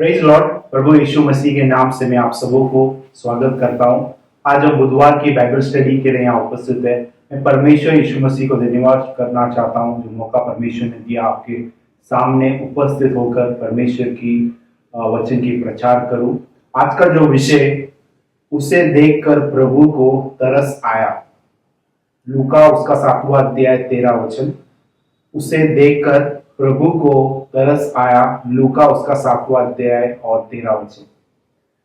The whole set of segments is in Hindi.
Praise Lord. प्रभु यीशु मसीह के नाम से मैं आप सबों को स्वागत करता हूं। आज हम बुधवार की बाइबल स्टडी के लिए यहाँ उपस्थित है। मैं परमेश्वर यीशु मसीह को धन्यवाद करना चाहता हूं जो मौका परमेश्वर ने दिया आपके सामने उपस्थित होकर परमेश्वर की वचन की प्रचार करूं। आज का जो विषय, उसे देखकर प्रभु को तरस आया। लूका उसका 7वां अध्याय 13 वचन। उसे देखकर प्रभु को तरस आया। लूका उसका 7वां अध्याय और 13 वचन।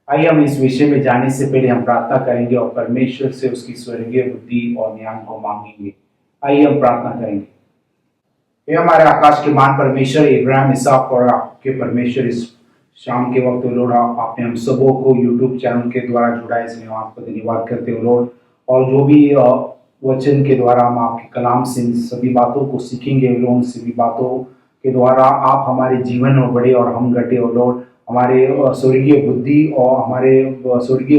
आइए हम इस विषय में जाने से पहले हम प्रार्थना करेंगे और परमेश्वर से उसकी स्वर्गीय बुद्धि और ज्ञान को मांगेंगे। आइए हम प्रार्थना करेंगे। ये हमारे आकाश के मान परमेश्वर, इब्राहिम, इसहाक और आपके परमेश्वर, इस शाम के वक्त लॉर्ड आपने हम सबों को यूट्यूब चैनल के द्वारा जुड़ा, इसलिए हम आपको धन्यवाद करते हो लॉर्ड। और जो भी वचन के द्वारा हम आपके कलाम से सभी बातों को सीखेंगे लॉर्ड, सभी बातों के द्वारा आप हमारे जीवन में बढ़े और हम घटे हो लॉर्ड। हमारे स्वर्गीय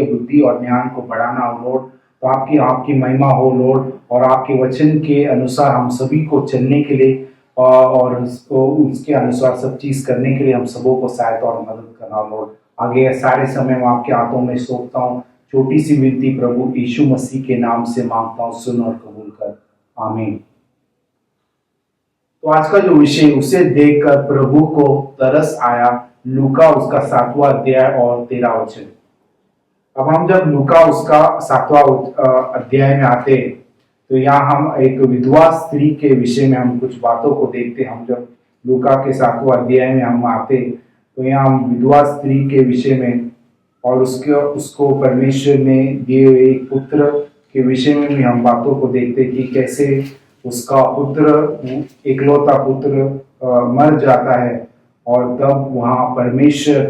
बुद्धि और ज्ञान को बढ़ाना हो लॉर्ड। तो आपकी महिमा हो लॉर्ड, और आपके वचन के अनुसार हम सभी को चलने के लिए और उसके अनुसार सब चीज करने के लिए हम सबों को सहायता और मदद करना लॉर्ड। आगे सारे समय मैं आपके हाथों में सौंपता हूँ। छोटी सी विनती प्रभु यीशु मसीह के नाम से मांगता हूँ, सुन और कबूल कर, आमीन। तो आज का जो विषय, उसे देखकर प्रभु को तरस आया। लूका उसका 7वां अध्याय और 13 वचन। अब हम जब लूका उसका 7वां अध्याय में आते तो यहाँ हम एक विधवा स्त्री के विषय में हम कुछ बातों को देखते। हम जब लूका के 7वां अध्याय में हम आते तो यहाँ हम विधवा स्त्री के विषय में और उसको परमेश्वर ने दिए हुए एक पुत्र के विषय में भी हम बातों को देखते कि कैसे उसका पुत्र, इकलौता पुत्र मर जाता है। और तब वहाँ परमेश्वर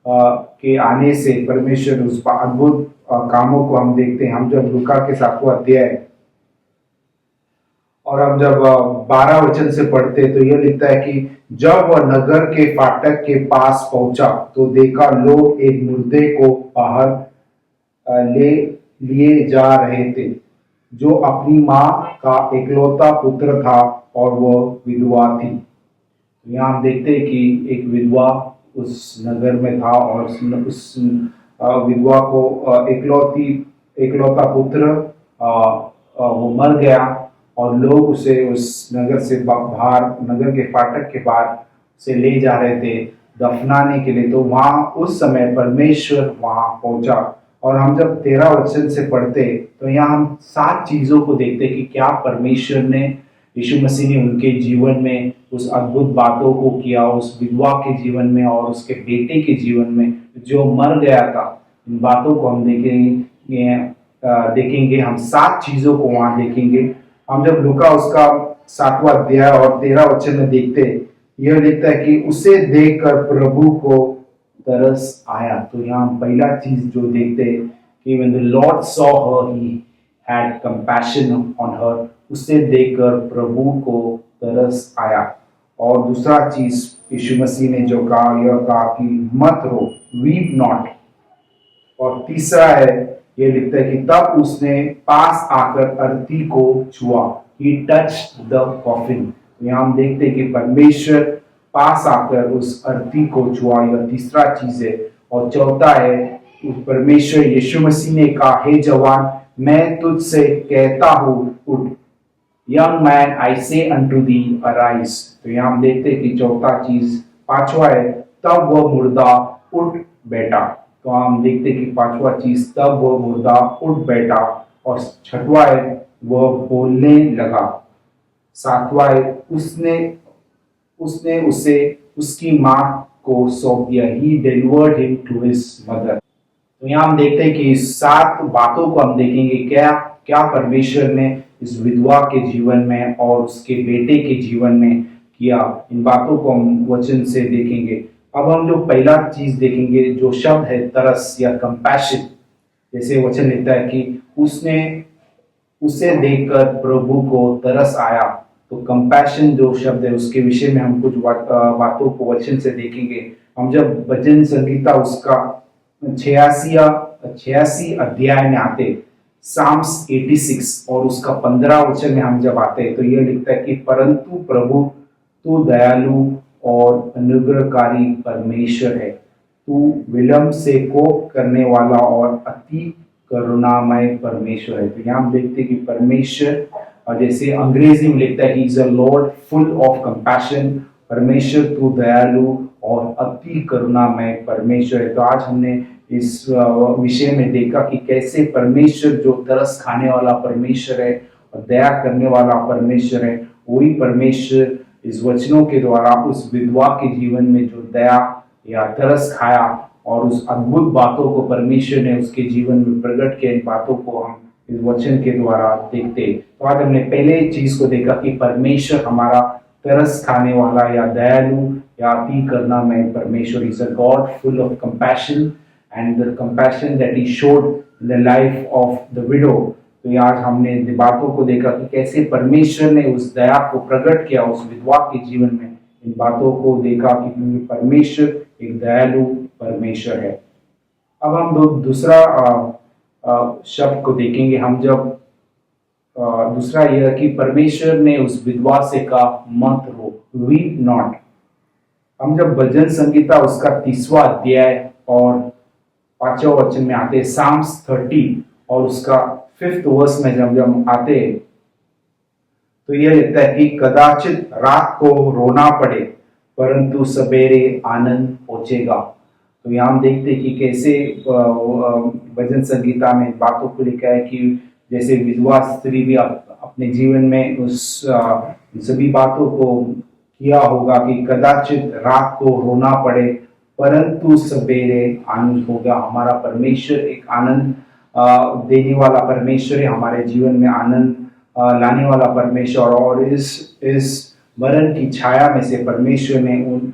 के आने से परमेश्वर उस अद्भुत कामों को हम देखते हैं। हम जब लूका के 7वां अध्याय और हम जब 12 वचन से पढ़ते तो यह लिखता है कि जब वह नगर के फाटक के पास पहुंचा तो देखा लोग एक मुर्दे को बाहर लिए जा रहे थे, जो अपनी माँ का इकलौता पुत्र था और वह विधवा थी। तो यहाँ हम देखते हैं कि एक विधवा उस नगर में था और उस विधवा को इकलौता पुत्र वो मर गया और लोग उसे उस नगर से बाहर, नगर के फाटक के बाहर से ले जा रहे थे दफनाने के लिए। तो वहाँ उस समय परमेश्वर वहाँ पहुंचा। और हम जब 13 वचन से पढ़ते तो यहाँ हम 7 चीजों को देखते कि क्या परमेश्वर ने, यीशु मसीह ने उनके जीवन में उस अद्भुत बातों को किया, उस विधवा के जीवन में और उसके बेटे के जीवन में जो मर गया था। इन बातों को हम देखेंगे हम 7 चीजों को वहां देखेंगे। हम जब लूका उसका 7वां अध्याय और 13 वचन में देखते, यह लिखता है कि उसे देखकर प्रभु को तरस आया। तो यहाँ पहला चीज जो देखते कि when the Lord saw her, he had compassion on her। उसे देखकर प्रभु को तरस आया। और दूसरा चीज यीशु मसीह ने जो कहा, यह कहा कि मत रो, weep not। और तीसरा है, ये लिखता है कि तब उसने पास आकर अर्थी को छुआ, he touched the coffin। यहाँ हम देखते हैं कि परमेश्वर पास आकर उस अर्थी को छुआ, यह तीसरा चीज है। और चौथा है, परमेश्वर यीशु मसीह ने कहा, हे जवान, मैं तुझसे कहता हूँ उठ, यंग मैन आई से unto thee arise। तो यहाँ हम देखते हैं कि चौथा चीज, पांचवा है, तब वह मुर्दा उठ बैठा। तो हम देखते कि पांचवा चीज, तब वह मुर्दा उठ बैठा। और छठवा है, वह बोलने लगा। सातवां है, उसने उसे उसकी माँ को सौंप दिया, ही delivered him to his mother. तो यहाँ हम देखते हैं कि 7 बातों को हम देखेंगे क्या क्या परमेश्वर ने इस विधवा के जीवन में और उसके बेटे के जीवन में किया। इन बातों को हम वचन से देखेंगे। अब हम जो पहला चीज देखेंगे, जो शब्द है तरस या कंपैशन, जैसे वचन लिखता है कि उसे देखकर प्रभु को तरस आया। तो कंपैशन जो शब्द है उसके विषय में हम कुछ बातों को वचन से देखेंगे। हम जब भजन संगीता उसका 86 अध्याय में आते, साम्स 86 और उसका 15 वचन में हम जब आते हैं तो यह लिखता है कि परंतु प्रभु तू दयालु और अनुग्रहकारी परमेश्वर है, तू विलंब से कोप करने वाला और अति करुणामय परमेश्वर है। तो यहाँ हम देखते हैं कि परमेश्वर, और जैसे अंग्रेजी में लिखता है, he is a Lord full of compassion. परमेश्वर तू दयालु और अति करुणामय परमेश्वर है। तो आज हमने इस विषय में देखा कि कैसे परमेश्वर जो तरस खाने वाला परमेश्वर है और दया करने वाला परमेश्वर है, वही परमेश्वर इस वचनों के द्वारा उस विधवा के जीवन में जो दया या तरस खाया और उस अद्भुत बातों को परमेश्वर ने उसके जीवन में प्रकट किया, इन बातों को हम इस वचन के द्वारा देखते। तो आज हमने पहले चीज को देखा कि परमेश्वर हमारा तरस खाने वाला या दयालु या अति करुणामय परमेश्वर is a God full of compassion, and the compassion that he showed in the life of the widow. तो आज हमने इन बातों को देखा कि कैसे परमेश्वर ने उस दया को प्रकट किया उस विधवा के जीवन में। इन बातों को देखा कि क्योंकि परमेश्वर एक दयालु परमेश्वर है। अब हम दूसरा शब्द को देखेंगे। हम जब दूसरा यह कि परमेश्वर ने उस विधवा से कहा मत रो, वीप नॉट। हम जब भजन संगीता उसका 30वां अध्याय और 5वां वचन में आते, साम्स 30 और उसका 5th वर्स में जब हम आते तो यह लिखता है कि कदाचित रात को रोना पड़े परंतु सवेरे आनंद पहुंचेगा। तो यहाँ हम देखते हैं कि कैसे भजन संगीता में बातों को लिखा है कि जैसे विधवा स्त्री भी अपने जीवन में उस सभी बातों को किया होगा कि कदाचित रात को रोना पड़े परंतु सवेरे आनंद होगा। हमारा परमेश्वर एक आनंद देने वाला परमेश्वर है, हमारे जीवन में आनंद लाने वाला परमेश्वर। और इस मरण की छाया में से परमेश्वर ने उन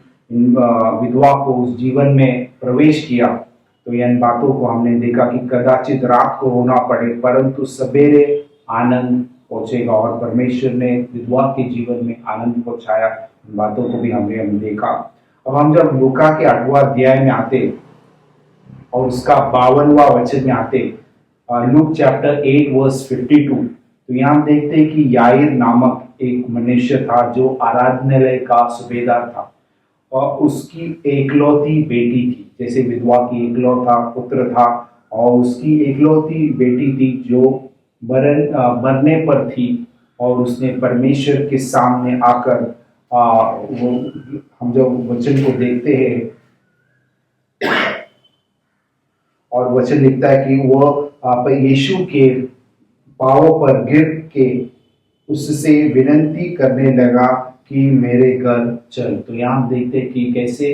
विधवा को उस जीवन में प्रवेश किया। तो इन बातों को हमने देखा कि कदाचित रात को रोना पड़े परंतु सवेरे आनंद पहुंचेगा, और परमेश्वर ने विधवा के जीवन में आनंद पहुंचाया। इन बातों को भी हमने देखा। अब हम जब लूका के 8वां अध्याय में आते और उसका 52वां वचन में आते, लूक चैप्टर 8 वर्स 52, तो यहाँ देखते हैं कि याईर नामक एक मनुष्य था जो आराधनालय का सूबेदार था और उसकी एकलौती बेटी थी। जैसे विधवा की एकलौता पुत्र था और उसकी एकलौती बेटी थी जो मरने पर थी, और उसने परमेश्वर के सामने आकर वो हम जब वचन को देखते हैं और वचन लिखता है कि वह यीशु के पांवों पर गिर के उससे विनती करने लगा कि मेरे घर चल। तो यहाँ हम देखते हैं कि कैसे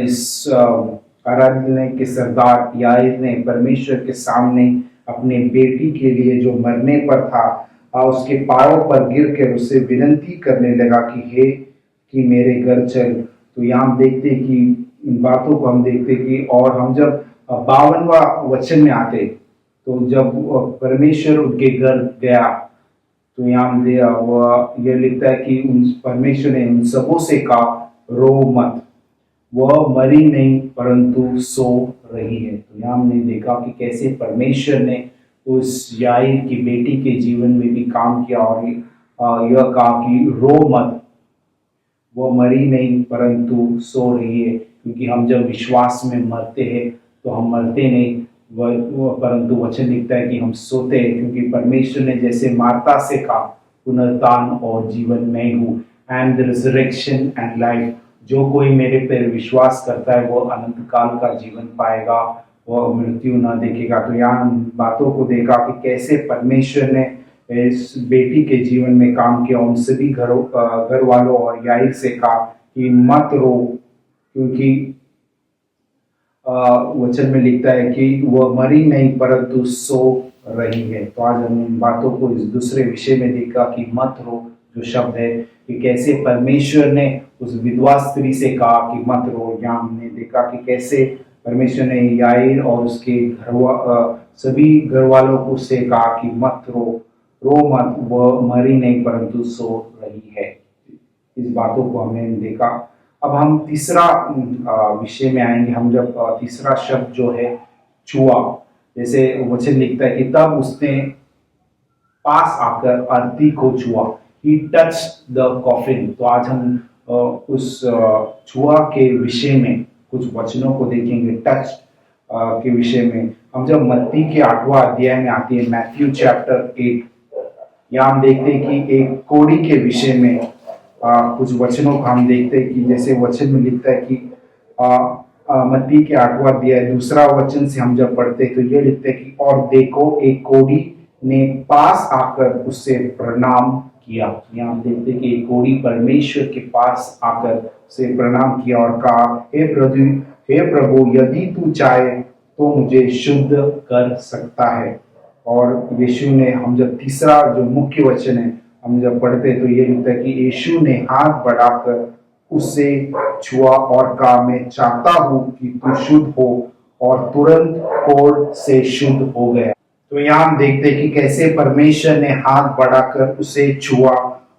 इस आराधनालय के सरदार याईर ने परमेश्वर के सामने अपने बेटी के लिए जो मरने पर था उसके पांवों पर गिर कर उससे विनती करने लगा कि हे कि मेरे घर चल। तो यहाँ हम देखते हैं कि इन बातों को हम देखते हैं कि, और हम जब 52वां वचन में आते तो जब परमेश्वर उनके घर गया तो यहाँ यह लिखता है कि उन परमेश्वर ने उन सबों से कहा रो मत, वह मरी नहीं परंतु सो रही है। तो यहाँ हमने देखा कि कैसे परमेश्वर ने उस याईर की बेटी के जीवन में भी काम किया और यह कहा कि रो मत, वह मरी नहीं परंतु सो रही है। क्योंकि हम जब विश्वास में मरते हैं तो हम मरते नहीं परंतु वचन लिखता है कि हम सोते हैं, क्योंकि परमेश्वर ने जैसे मार्ता से कहा पुनरुत्थान और जीवन मैं हूँ, and the resurrection and life. जो कोई मेरे पर विश्वास करता है वो अनंत काल का जीवन पाएगा, वह मृत्यु न देखेगा। तो यहाँ बातों को देखा कि कैसे परमेश्वर ने इस बेटी के जीवन में काम किया। उन सभी घर वालों और याईर से कहा कि मत रो, क्योंकि वचन में लिखता है कि वह मरी नहीं परंतु सो रही है। तो आज हम इन बातों को इस दूसरे विषय में देखा कि मत रो जो शब्द है कि कैसे परमेश्वर ने उस विधवा स्त्री से कहा कि मत रो। यहाँ हमने देखा कि कैसे परमेश्वर ने याईर और उसके सभी घर वालों को से कहा कि मत रो मत, वह मरी नहीं परंतु सो रही है। इस बातों को हमने देखा। अब हम तीसरा विषय में आएंगे। हम जब तीसरा शब्द जो है छुआ, जैसे वचन लिखता है कि तब उसने पास आकर अर्थी को छुआ, ही टच्ड द कॉफिन। तो आज हम उस छुआ के विषय में कुछ वचनों को देखेंगे टच के विषय में। हम जब मत्ती के 8वां अध्याय में आते हैं, मैथ्यू चैप्टर 8, यहाँ हम देखते हैं कि एक कोड़ी के विषय में कुछ वचनों को हम देखते हैं कि जैसे वचन में लिखता है कि मत्ती के 8वां अध्याय दूसरा वचन से हम जब पढ़ते हैं तो ये लिखते हैं कि और देखो एक कोड़ी ने पास आकर उससे प्रणाम किया। यहाँ हम देखते हैं कि एक कोड़ी परमेश्वर के पास आकर उसे प्रणाम किया और कहा, हे प्रभु यदि तू चाहे तो मुझे शुद्ध कर सकता है। और यीशु ने, हम जब तीसरा जो मुख्य वचन है हम जब पढ़ते तो ये लिखता है कि यीशु ने हाथ बढ़ाकर उसे छुआ और कहा, मैं चाहता हूं कि तू शुद्ध हो, और तुरंत कोढ़ से शुद्ध हो गया। तो यहाँ हम देखते हैं कि कैसे परमेश्वर ने हाथ बढ़ाकर उसे छुआ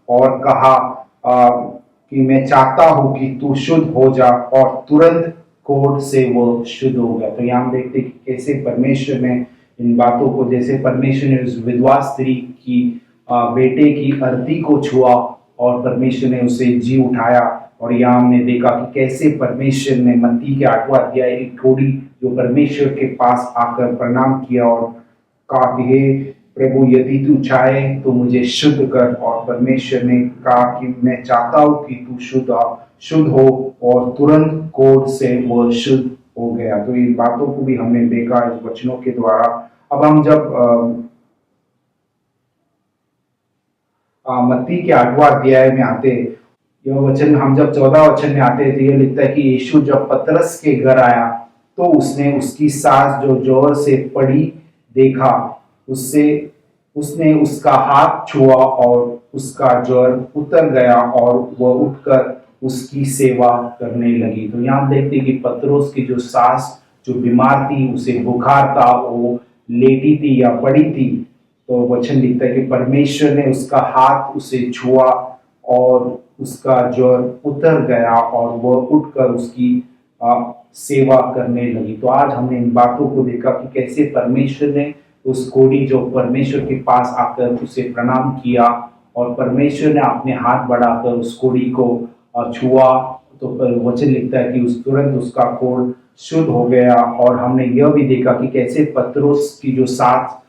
और कहा कि मैं चाहता हूं कि तू शुद्ध हो जा, और तुरंत कोढ़ से वो शुद्ध हो गया। तो यहाँ हम देखते हैं कि कैसे परमेश्वर ने इन बातों को, जैसे परमेश्वर ने उस विधवा स्त्री की बेटे की अर्थी को छुआ और परमेश्वर ने उसे जी उठाया। और यहाँ हमने देखा कि कैसे परमेश्वर ने मत्ती के 8वां अध्याय एक कोड़ी जो परमेश्वर के पास आकर प्रणाम किया और कहा कि हे प्रभु यदि तू चाहे तो मुझे शुद्ध कर, और परमेश्वर ने कहा कि मैं चाहता हूं कि तू शुद्ध हो, और तुरंत कोढ़ से वो शुद्ध हो गया। तो इन बातों को भी हमने देखा इस वचनों के द्वारा। अब हम जब मत्ती के 8वां अध्याय में आते, यह वचन हम जब 14 वचन में आते तो यह लिखता है कि यीशु जब पतरस के घर आया तो उसने उसकी सास जो जोर से पड़ी देखा, उसने उसका हाथ छुआ और उसका ज्वर उतर गया और वह उठकर उसकी सेवा करने लगी। तो यहाँ देखते हैं कि पतरस की जो सास जो बीमार थी, उसे बुखार था, वो लेटी थी या पड़ी थी। तो वचन लिखता है कि परमेश्वर ने उसका हाथ उसे छुआ और उसका ज्वर उतर गया और वह उठकर उसकी सेवा करने लगी। तो आज हमने इन बातों को देखा कि कैसे परमेश्वर ने उस कोढ़ी जो परमेश्वर के पास आकर उसे प्रणाम किया और परमेश्वर ने अपने हाथ बढ़ाकर उस कोढ़ी को छुआ। तो वचन लिखता है कि उस तुरंत उसका कोढ़ शुद्ध हो गया। और हमने यह भी देखा कि कैसे पतरस की जो साथ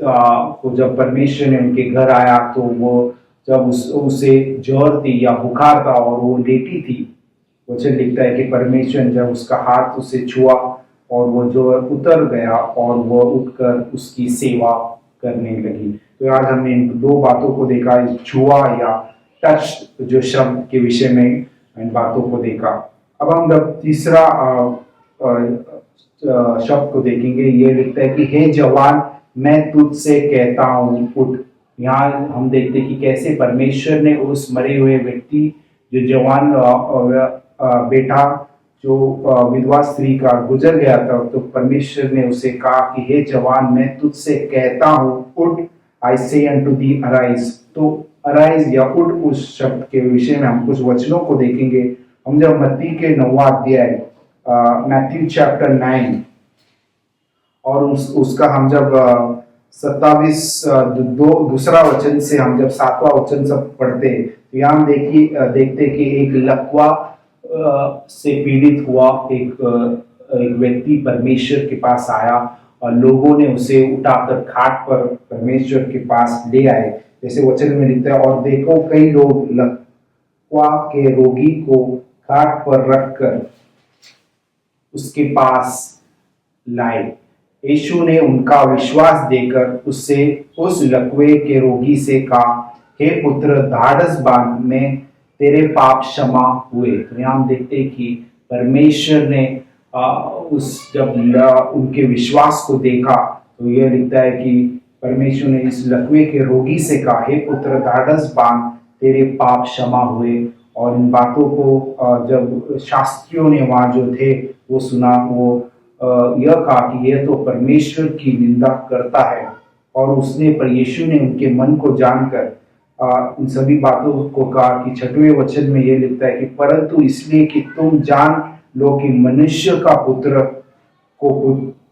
को जब परमेश्वर ने उनके घर आया तो वो जब उसे ज्वर थी या बुखार था और वो लेटी थी, वचन लिखता है कि परमेश्वर ने जब उसका हाथ उसे छुआ और वो ज्वर उतर गया और वो उठकर उसकी सेवा करने लगी। तो आज हमने इन दो बातों को देखा, छुआ या टच जो शब्द के विषय में इन बातों को देखा। अब हम जब तीसरा शब्द को देखेंगे, ये लिखता है कि हे जवान मैं तुझसे कहता हूँ उठ। यहाँ हम देखते कि कैसे परमेश्वर ने उस मरे हुए व्यक्ति जो जवान बेटा जो विधवा स्त्री का गुजर गया था, तो परमेश्वर ने उसे कहा कि हे जवान मैं तुझसे कहता हूँ उठ, आई से अनटू दी अराइज। तो अराइज या उठ उस शब्द के विषय में हम कुछ वचनों को देखेंगे। हम जब मत्ती के 9वां अध्याय मैथ्यू चैप्टर 9 और उसका हम जब 27 दूसरा वचन से हम जब 7वां वचन सब पढ़ते तो यहाँ हम देखते कि एक लकवा से पीड़ित हुआ एक व्यक्ति परमेश्वर के पास आया और लोगों ने उसे उठाकर खाट पर परमेश्वर के पास ले आए। जैसे वचन में लिखता है, और देखो कई लोग लकवा के रोगी को खाट पर रखकर उसके पास लाए। यीशु ने उनका विश्वास देकर उससे उस लकवे के रोगी से कहा, हे पुत्र धाड़स बांध, में तेरे पाप क्षमा हुए। तो यहाँ हम देखते हैं कि परमेश्वर ने जब उनके विश्वास को देखा तो यह लिखता है कि परमेश्वर ने इस लकवे के रोगी से कहा, हे पुत्र धाड़स बांध, तेरे पाप क्षमा हुए। और इन बातों को जब शास्त्रियों ने वहाँ जो थे वो सुना, वो यह कहा कि यह तो परमेश्वर की निंदा करता है। और उसने पर यीशु ने उनके मन को जानकर इन सभी बातों को कहा कि 6वें वचन में यह लिखता है कि परंतु इसलिए कि तुम जान लो कि मनुष्य का पुत्र को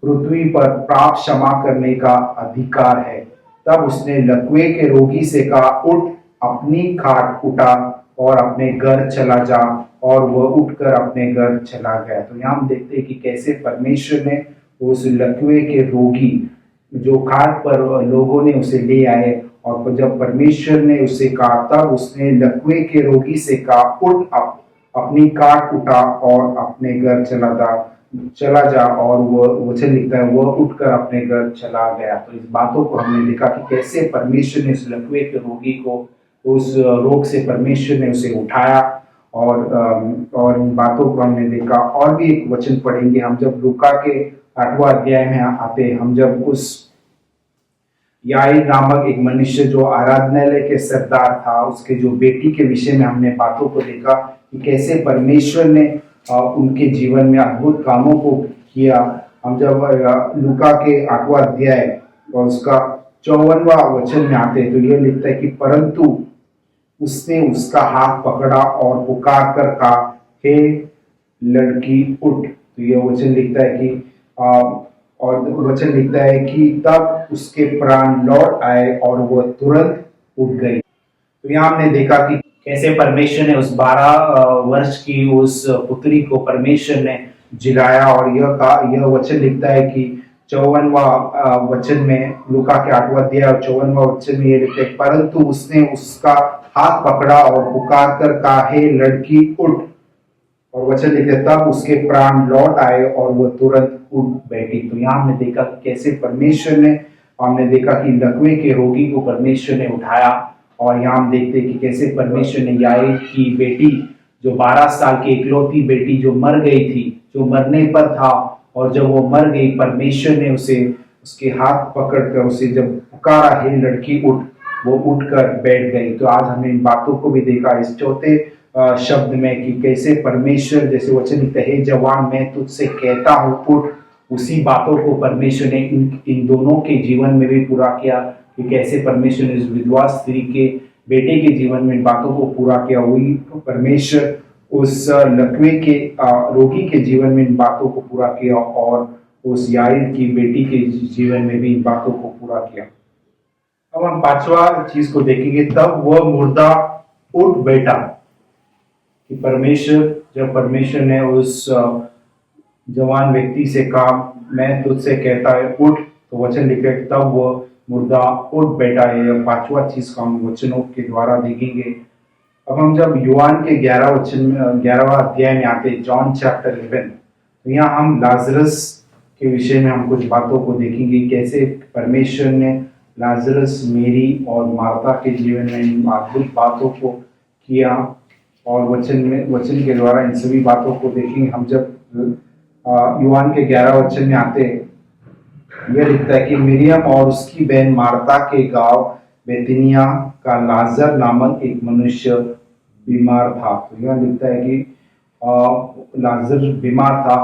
पृथ्वी पर पाप क्षमा करने का अधिकार है। तब उसने लकवे के रोगी से कहा, उठ, अपनी खाट उठा और अपने घर चला जा। और वह उठकर अपने घर चला गया। तो यहाँ हम देखते हैं कि कैसे परमेश्वर ने उस लकवे के रोगी जो खाट पर लोगों ने उसे ले आए, और जब परमेश्वर ने उसे कहा तब उसने लकवे के रोगी से कहा, उठ अपनी काट उठा और अपने घर चला जा। और वह वचन लिखता है वह उठकर अपने घर चला गया। तो इस बातों को हमने देखा कि कैसे परमेश्वर ने उस लकवे के रोगी को उस रोग से परमेश्वर ने उसे उठाया। और इन बातों को हमने देखा। और भी एक वचन पढ़ेंगे हम, जब लूका के 8वां अध्याय में आते हैं, हम जब उस याईर नामक एक मनुष्य जो आराधनालय के सरदार था, उसके जो बेटी के विषय में हमने बातों को देखा कि कैसे परमेश्वर ने उनके जीवन में अद्भुत कामों को किया। हम जब लूका के 8वां अध्याय और उसका 54वां वचन में आते हैं तो यह लिखता है कि परंतु उसने उसका हाथ पकड़ा और पुकार कर कहा, हे लड़की उठ। तो यह वचन लिखता है कि और वचन लिखता है कि तब उसके प्राण लौट आए और वह तुरंत उठ गई। तो यहाँ हमने देखा कि कैसे परमेश्वर ने उस 12 वर्ष की उस पुत्री को परमेश्वर ने जिलाया। और यह वचन लिखता है कि 54वां वचन में, लूका के 8वां अध्याय और 54वां वचन में यह लिखता है, परंतु उसने उसका हाथ पकड़ा और पुकार कर कहा, हे लड़की उठ। और वचन लिखते तब उसके प्राण लौट आए और वह तुरंत उठ बैठी। तो यहाँ हमने देखा कि कैसे परमेश्वर ने, हमने देखा कि लकवे के रोगी को परमेश्वर ने उठाया। और यहाँ हम देखते हैं कि कैसे परमेश्वर ने याईर की बेटी, जो 12 साल की इकलौती बेटी जो मर गई थी, जो मरने पर था, और जब वो मर गई परमेश्वर ने उसे उसके हाथ पकड़कर उसे जब पुकारा, हे लड़की उठ, वो उठकर बैठ गई। तो आज हमने इन बातों को भी देखा इस चौथे शब्द में कि कैसे परमेश्वर, जैसे वचन लिखता है, हे जवान मैं तुझसे कहता हूँ उठ, उसी बातों को परमेश्वर ने इन दोनों के जीवन में भी पूरा किया। कि कैसे परमेश्वर ने इस विधवा स्त्री के बेटे के जीवन में इन बातों को पूरा किया, वही परमेश्वर उस लकवे के रोगी के जीवन में इन बातों को पूरा किया, और उस याईर की बेटी के जीवन में भी इन बातों को पूरा किया। अब हम 5वां चीज को देखेंगे, तब वह मुर्दा उठ बैठा। कि जब परमेश्वर ने उस जवान व्यक्ति से कहा, मैं तुझसे कहता है उठ, तो वचन लिखे तब वह मुर्दा उठ बैठा है। यह 5वां चीज को हम वचनों के द्वारा देखेंगे। अब हम जब यूहान के 11वां अध्याय में आते हैं, जॉन चैप्टर 11, तो यहाँ हम लाजरस के विषय में हम कुछ बातों को देखेंगे। कैसे परमेश्वर ने लाजरस, मेरी और मार्था के जीवन में इन अद्भुत बातों को किया, और वचन के द्वारा इन सभी बातों को देखेंगे। हम जब यूहान के 11 वचन में आते हैं, यह लिखता है कि मिरियम और उसकी बहन मार्था के गांव बेतनिया का लाजर नामक एक मनुष्य बीमार था। तो यह लिखता है कि लाजर बीमार था।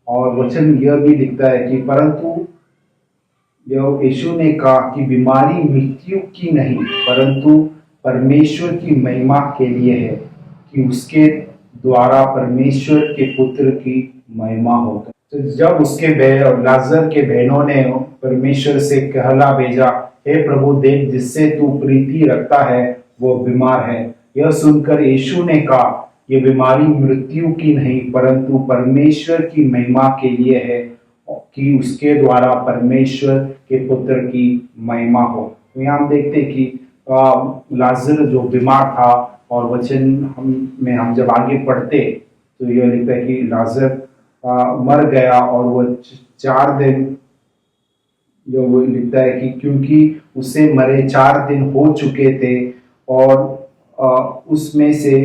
और वचन यह भी लिखता है कि परंतु यीशु ने कहा कि बीमारी मृत्यु की नहीं, परंतु परमेश्वर की महिमा के लिए है, कि उसके द्वारा परमेश्वर के पुत्र की महिमा हो। तो जब उसके लाजर के बहनों ने परमेश्वर से कहला भेजा, हे प्रभु देख, जिससे तू प्रीति रखता है वो बीमार है। यह सुनकर यीशु ने कहा, यह बीमारी मृत्यु की नहीं, परंतु परमेश्वर की महिमा के लिए है, कि उसके द्वारा परमेश्वर के पुत्र की महिमा हो। तो यहाँ हम देखते हैं कि लाजर जो बीमार था, और वचन हम जब आगे पढ़ते तो यह लिखता है कि लाजर मर गया, और वह 4 दिन, जो वो लिखता है कि क्योंकि उसे मरे 4 दिन हो चुके थे, और उसमें से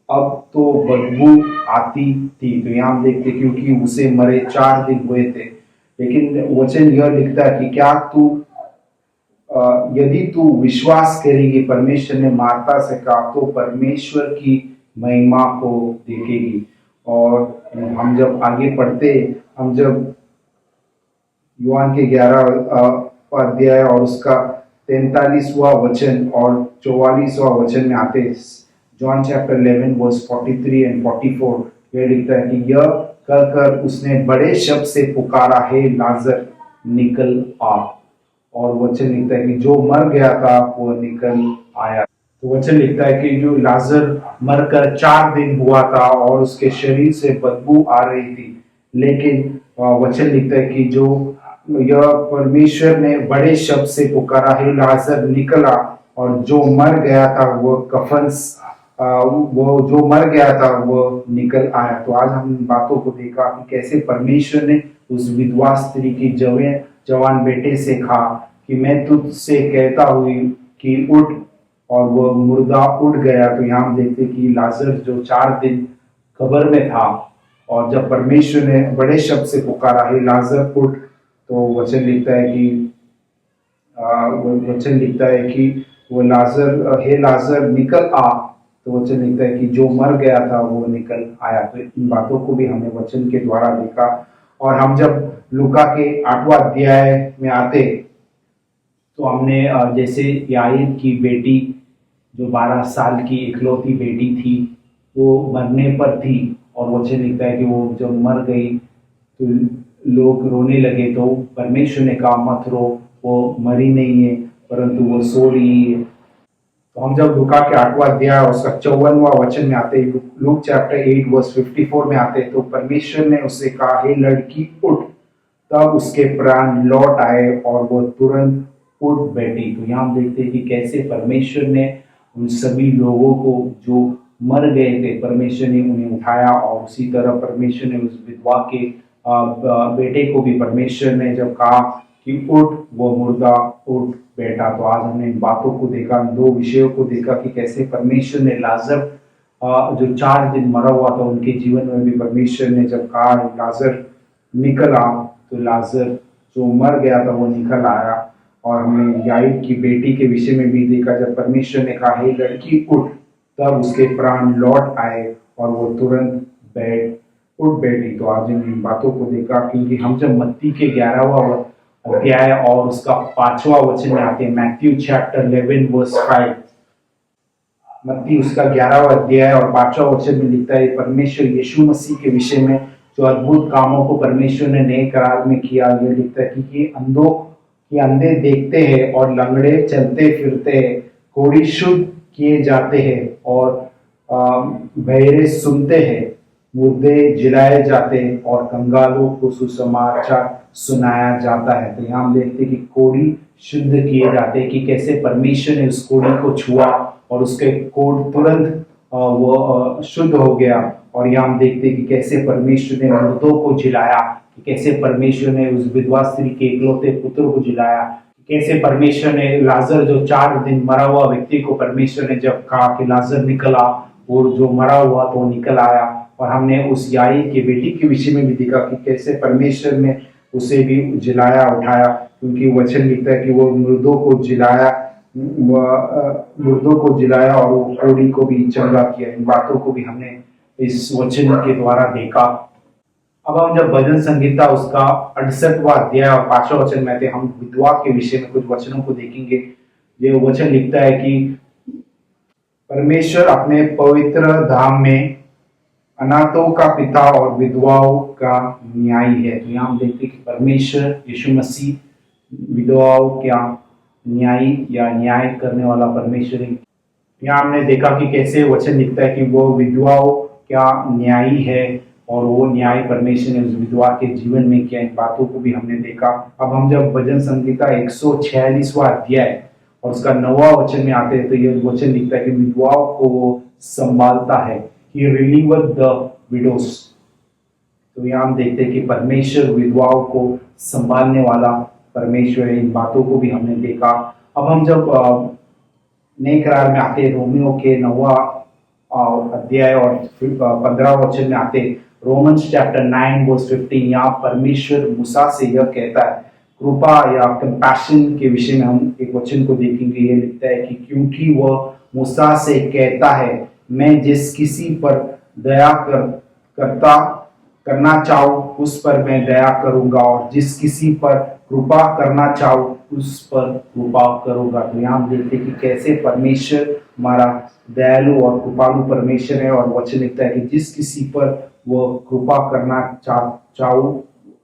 अब तो बदबू आती थी। तो यहाँ हम देखते क्योंकि उसे मरे 4 दिन हुए थे। लेकिन वचन यह लिखता है कि क्या तू, यदि तू विश्वास करेगी, परमेश्वर ने मार्था से कहा, तो परमेश्वर की महिमा को देखेगी। और हम जब आगे पढ़ते, हम जब यूहान के 11 अध्याय और उसका 43वां वचन और 44वां वचन में आते, जॉन चैप्टर 11 वर्स 43 एंड 44, यह लिखता है कि यह कहकर उसने बड़े शब्द से पुकारा, हे लाजर निकल आ। और वचन लिखता है कि जो मर गया था वो निकल आया। तो वचन लिखता है कि जो लाजर मरकर 4 दिन हुआ था और उसके शरीर से बदबू आ रही थी। लेकिन वचन लिखता है कि जो यह परमेश्वर ने बड़े शब्द से पुकारा, हे लाजर निकला, और जो मर गया था वो जो मर गया था वो निकल आया। तो आज हम इन बातों को देखा कि कैसे परमेश्वर ने उस विधवा स्त्री की जवान बेटे से कहा कि मैं तुझसे कहता हूँ कि उठ, और वो मुर्दा उठ गया। तो यहाँ हम देखते कि लाजर जो 4 दिन कब्र में था, और जब परमेश्वर ने बड़े शब्द से पुकारा, हे लाजर उठ, तो वचन लिखता है कि वो लाजर, हे लाजर निकल आ। तो वचन लिखता है कि जो मर गया था वो निकल आया। तो इन बातों को भी हमने वचन के द्वारा देखा। और हम जब लूका के 8वां अध्याय में आते, तो हमने जैसे याईर की बेटी, जो 12 साल की इकलौती बेटी थी, वो मरने पर थी, और वचन लिखता है कि वो जब मर गई तो लोग रोने लगे। तो परमेश्वर ने कहा मत रो, वो मरी नहीं है परंतु वो सो रही है। तो हम जब लूका के 8वां अध्याय उसका 54वां वचन में आते, लूक चैप्टर 8 वर्स 54 में आते, तो परमेश्वर ने उससे कहा, हे लड़की उठ। तब उसके प्राण लौट आए और वो तुरंत उठ बैठी। तो यहाँ हम देखते हैं कि कैसे परमेश्वर ने उन सभी लोगों को जो मर गए थे, परमेश्वर ने उन्हें उठाया। और उसी तरह परमेश्वर ने उस विधवा के बेटे को भी परमेश्वर ने जब कहा कि उठ, वो मुर्दा उठ बैठा। तो आज हमने इन बातों को देखा, इन 2 विषयों को देखा कि कैसे परमेश्वर ने लाजर जो 4 दिन मरा हुआ था, उनके जीवन में भी परमेश्वर ने जब कहा लाजर निकल आ, तो लाजर जो मर गया था वो निकल आया। और हमने याईर की बेटी के विषय में भी देखा, जब परमेश्वर ने कहा, हे लड़की उठ, तब उसके प्राण लौट आए और वो तुरंत उठ बैठी। तो आज हमने इन बातों को देखा, क्योंकि हम जब मत्ती के 11वां अध्याय और उसका 5वां वचन में आते हैं, मैथ्यू चैप्टर 11 वर्स 5, मत्ती उसका 11वां अध्याय और 5वां वचन में लिखता है, परमेश्वर यीशु मसीह के विषय में जो अद्भुत कामों को परमेश्वर ने नए करार में किया। ये लिखता है कि अंधे देखते हैं और लंगड़े चलते फिरते हैं, कोढ़ी शुद्ध किए जाते हैं और बहरे सुनते हैं, मुर्दे जिलाए जाते हैं और कंगालों को सुसमाचार सुनाया जाता है। तो यहाँ हम देखते हैं कि कोढ़ी शुद्ध किए जाते हैं, कि कैसे परमेश्वर ने उस कोढ़ी को छुआ और उसके कोढ़ तुरंत वो शुद्ध हो गया। और यहाँ हम देखते हैं कि कैसे परमेश्वर ने मुर्दों को जिलाया, कि कैसे परमेश्वर ने उस विधवा स्त्री के इकलौते पुत्र को जिलाया, कैसे परमेश्वर ने लाजर जो 4 दिन मरा हुआ व्यक्ति को परमेश्वर ने जब कहा कि लाजर निकला, और जो मरा हुआ तो निकल आया। और हमने उस याईर की बेटी के विषय में भी देखा कि कैसे परमेश्वर ने उसे भी जिलाया, उठाया, क्योंकि वचन लिखता है कि वो मुर्दों को जिलाया और वो कोढ़ी को भी चंगा किया। इन बातों को भी हमने इस वचन के द्वारा देखा। अब हम जब भजन संगीता उसका 68वां अध्याय और 5वां वचन में आते, हम विधवा के विषय में कुछ वचनों को देखेंगे। ये वचन लिखता है कि परमेश्वर अपने पवित्र धाम में अनाथों का पिता और विधवाओं का न्यायी है। तो यहाँ हम देखते हैं कि परमेश्वर यीशु मसीह विधवाओं का न्यायी या न्याय करने वाला परमेश्वर है। यहाँ हमने देखा कि कैसे वचन लिखता है कि वो विधवाओं का न्यायी है, और वो न्याय परमेश्वर ने उस विधवा के जीवन में किया। इन बातों को भी हमने देखा। अब हम जब भजन संगीता 146वां अध्याय और उसका 9वां वचन में आते हैं, तो ये वचन लिखता है कि विधवाओं को वो संभालता है, He relieveth the widows। तो यहाँ हम देखते हैं कि परमेश्वर विधवाओं को संभालने वाला परमेश्वर है। इन बातों को भी हमने देखा। अब हम जब नए करार में आते, रोमियो के 9वां अध्याय और 15वां वचन में आते, रोमन्स चैप्टर 9 वर्स 15, यहाँ परमेश्वर मूसा से यह कहता है, कृपा या कंपैशन के विषय में हम एक वचन को देखेंगे। ये लिखता है कि क्योंकि वह मूसा से कहता है, मैं जिस किसी पर दया करना चाहूं उस पर मैं दया करूंगा, और जिस किसी पर कृपा करना चाहूं उस पर कृपा करूंगा। तो यहाँ देखते कि कैसे परमेश्वर हमारा दयालु और कृपालु परमेश्वर है। और वचन लिखता है कि जिस किसी पर वो कृपा करना चाहूं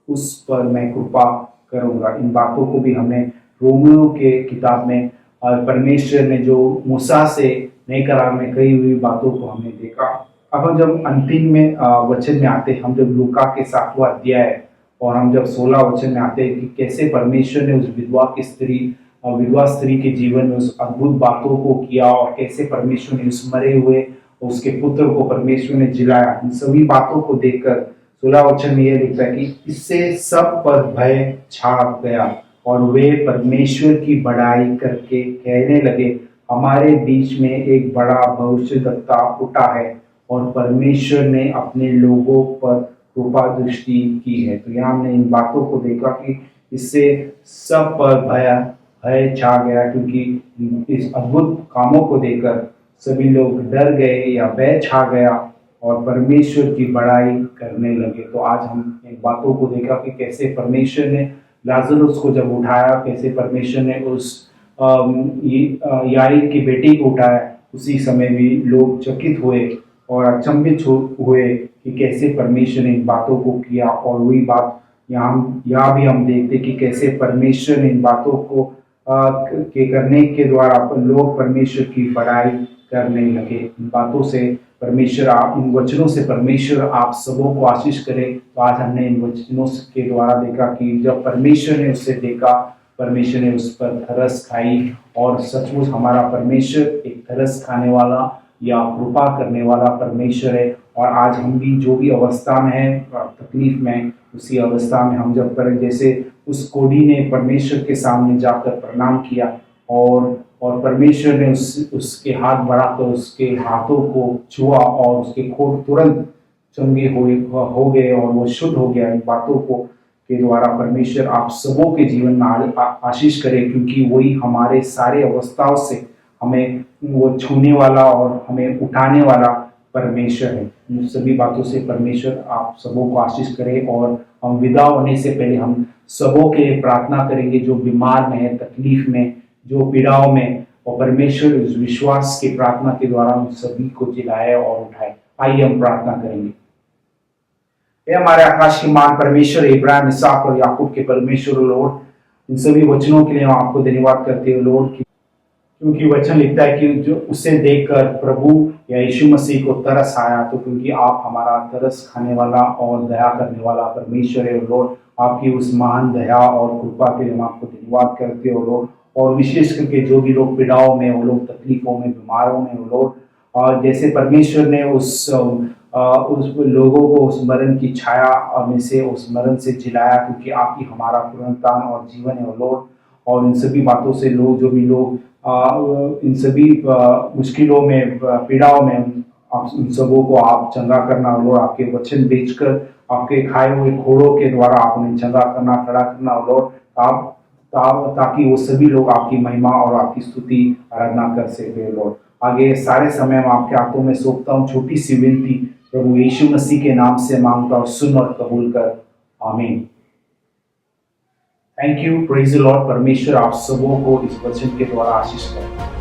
उस पर मैं कृपा करूंगा। इन बातों को भी हमने रोमियो के किताब में, और परमेश्वर ने जो मूसा से नए करार में कही हुई बातों को हमने देखा। अब हम जब अंतिम में वचन में आते हैं, हम जब लूका के 7वां अध्याय और हम जब 16 वचन में आते हैं कि कैसे परमेश्वर ने उस विधवा स्त्री के जीवन में उस अद्भुत बातों को किया और कैसे परमेश्वर ने उस मरे हुए उसके पुत्र को परमेश्वर ने जिलाया। इन सभी बातों को देखकर 16 वचन में यह लिखता है कि इससे सब पर भय छा गया और वे परमेश्वर की बड़ाई करके कहने लगे, हमारे बीच में एक बड़ा भविष्यद्वक्ता उठा है और परमेश्वर ने अपने लोगों पर कृपा दृष्टि की है। तो यहाँ हमने इन बातों को देखा कि इससे सब पर भय छा गया, क्योंकि इस अद्भुत कामों को देखकर सभी लोग डर गए या भय छा गया और परमेश्वर की बड़ाई करने लगे। तो आज हम इन बातों को देखा कि कैसे परमेश्वर ने लाजरुस को जब उठाया, कैसे परमेश्वर ने उस याईर की बेटी को उठाया, उसी समय भी लोग चकित हुए और अचंभित हुए कि कैसे परमेश्वर ने इन बातों को किया। और वही बात यहाँ भी हम देखते कि कैसे परमेश्वर ने इन बातों को के करने के द्वारा लोग परमेश्वर की बड़ाई करने लगे। इन बातों से परमेश्वर इन वचनों से परमेश्वर आप सबों को आशीष करे। तो आज हमने इन वचनों के द्वारा देखा कि जब परमेश्वर ने उससे देखा, परमेश्वर ने उस पर तरस खाई और सचमुच हमारा परमेश्वर एक तरस खाने वाला या कृपा करने वाला परमेश्वर है। और आज हम भी जो भी अवस्था में है, तकलीफ में, उसी अवस्था में हम जब करें, जैसे उस कोढ़ी ने परमेश्वर के सामने जाकर प्रणाम किया और परमेश्वर ने उसके हाथ बढ़ाकर उसके हाथों को छुआ और उसके खोट तुरंत चंगे हो गए और वो शुद्ध हो गया। इन बातों को के द्वारा परमेश्वर आप सबों के जीवन में आशीष करे, क्योंकि वही हमारे सारे अवस्थाओं से हमें वो छूने वाला और हमें उठाने वाला परमेश्वर है। इन सभी बातों से परमेश्वर आप सबों को आशीष करे। और हम विदा होने से पहले हम सबों के लिए प्रार्थना करेंगे जो बीमार में है, तकलीफ में, जो पीड़ाओं में, और परमेश्वर इस विश्वास की प्रार्थना के द्वारा उन सभी को जिलाए और उठाए। आइए हम प्रार्थना करेंगे। ये हमारे आकाश के मान परमेश्वर, इब्राहिम, इसहाक और याकूब के परमेश्वर लॉर्ड, इन सभी वचनों के लिए हम आपको धन्यवाद करते हैं लॉर्ड, क्योंकि वचन लिखता है कि जो उसे देखकर प्रभु या यीशु मसीह को तरस आया। तो क्योंकि आप हमारा तरस खाने वाला और दया करने वाला परमेश्वर है लॉर्ड, आपकी उस महान दया और कृपा के लिए हम आपको धन्यवाद करते हो लॉर्ड। और विशेष करके जो भी लोग पीड़ाओं में, वो लोग तकलीफों में, बीमारों में, वो लोग, और जैसे परमेश्वर ने उस लोगों को उस मरण की छाया में से, उस मरण से जिलाया, क्योंकि आप ही हमारा पुनरुत्थान और जीवन है लॉर्ड। और इन सभी बातों से लोग, जो भी लोग इन सभी मुश्किलों में, पीड़ाओं में, आप उन सबों को आप चंगा करना लॉर्ड। आपके वचन बेचकर, आपके खाए हुए घोड़ों के द्वारा आप उन्हें चंगा करना, खड़ा करना लॉर्ड, आप ताकि वो सभी लोग आपकी महिमा और आपकी स्तुति आराधना कर सके लॉर्ड। आगे सारे समय मैं आपके हाथों में सौंपता हूँ। छोटी सी विनती प्रभु यीशु मसीह के नाम से मांगता हूँ, सुन और कबूल कर, आमीन। Thank you, praise the Lord. परमेश्वर आप सबों को इस वचन के द्वारा आशीष करे।